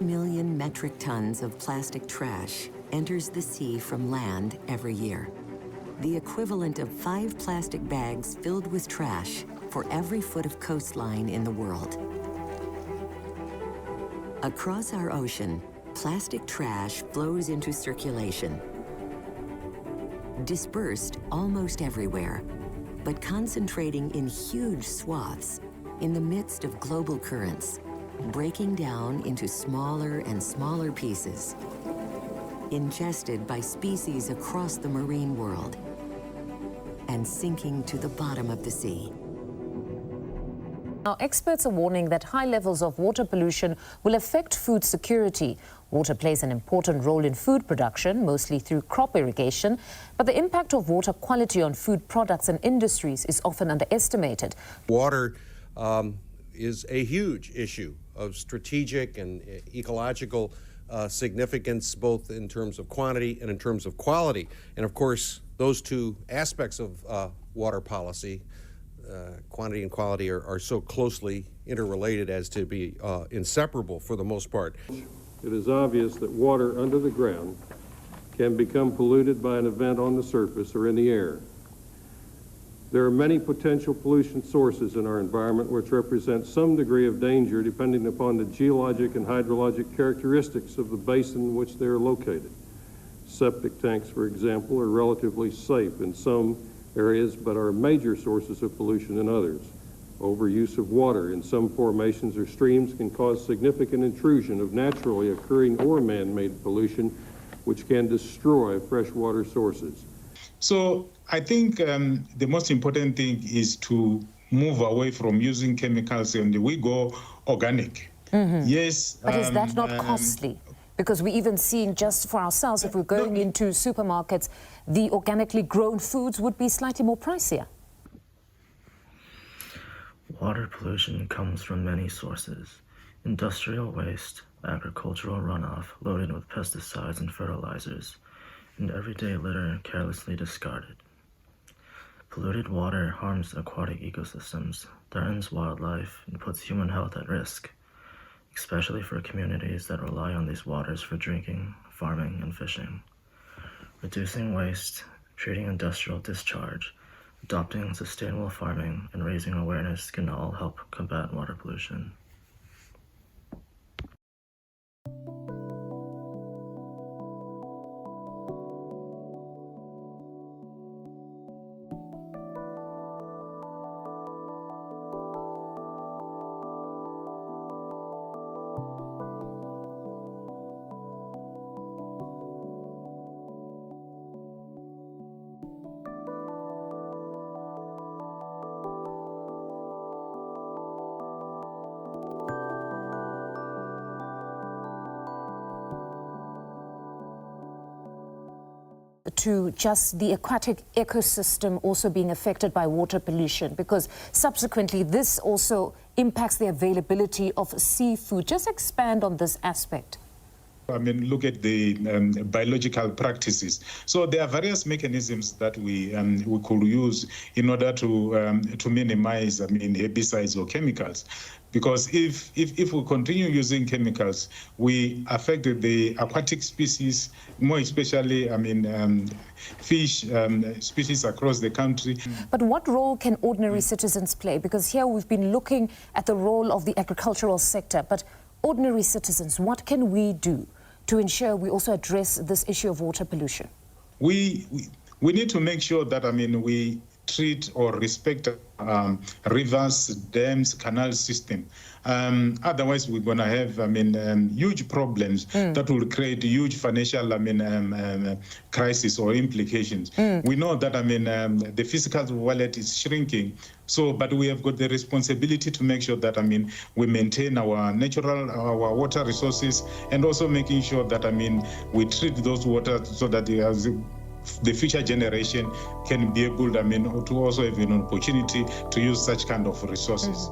million metric tons of plastic trash enters the sea from land every year. The equivalent of 5 plastic bags filled with trash for every foot of coastline in the world. Across our ocean, plastic trash flows into circulation, dispersed almost everywhere, but concentrating in huge swaths in the midst of global currents, breaking down into smaller and smaller pieces, ingested by species across the marine world, and sinking to the bottom of the sea. Now, experts are warning that high levels of water pollution will affect food security. Water plays an important role in food production, mostly through crop irrigation, but the impact of water quality on food products and industries is often underestimated. Water is a huge issue of strategic and ecological significance, both in terms of quantity and in terms of quality. And of course, those two aspects of water policy, quantity and quality, are so closely interrelated as to be inseparable for the most part. It is obvious that water under the ground can become polluted by an event on the surface or in the air. There are many potential pollution sources in our environment which represent some degree of danger depending upon the geologic and hydrologic characteristics of the basin in which they are located. Septic tanks, for example, are relatively safe in some areas but are major sources of pollution in others. Overuse of water in some formations or streams can cause significant intrusion of naturally occurring or man-made pollution which can destroy freshwater sources. So I think the most important thing is to move away from using chemicals and we go organic. Mm-hmm. Yes. But is that not costly? Because we're even seeing, just for ourselves, if we're going into supermarkets, the organically grown foods would be slightly more pricier. Water pollution comes from many sources. Industrial waste, agricultural runoff loaded with pesticides and fertilizers, and everyday litter carelessly discarded. Polluted water harms aquatic ecosystems, threatens wildlife, and puts human health at risk, especially for communities that rely on these waters for drinking, farming, and fishing. Reducing waste, treating industrial discharge, adopting sustainable farming, and raising awareness can all help combat water pollution. To just the aquatic ecosystem also being affected by water pollution, because subsequently this also impacts the availability of seafood. Just expand on this aspect. I mean, look at the biological practices. So there are various mechanisms that we could use in order to minimize, herbicides or chemicals. Because if we continue using chemicals, we affect the aquatic species, more especially, fish species across the country. But what role can ordinary citizens play? Because here we've been looking at the role of the agricultural sector, but ordinary citizens, what can we do to ensure we also address this issue of water pollution? We need to make sure that, we treat or respect rivers, dams, canal system. Otherwise, we're going to have, huge problems that will create huge financial, crisis or implications. We know that, the fiscal wallet is shrinking. So, but we have got the responsibility to make sure that, we maintain our our water resources, and also making sure that, we treat those water so that the future generation can be able, to also have an opportunity to use such kind of resources.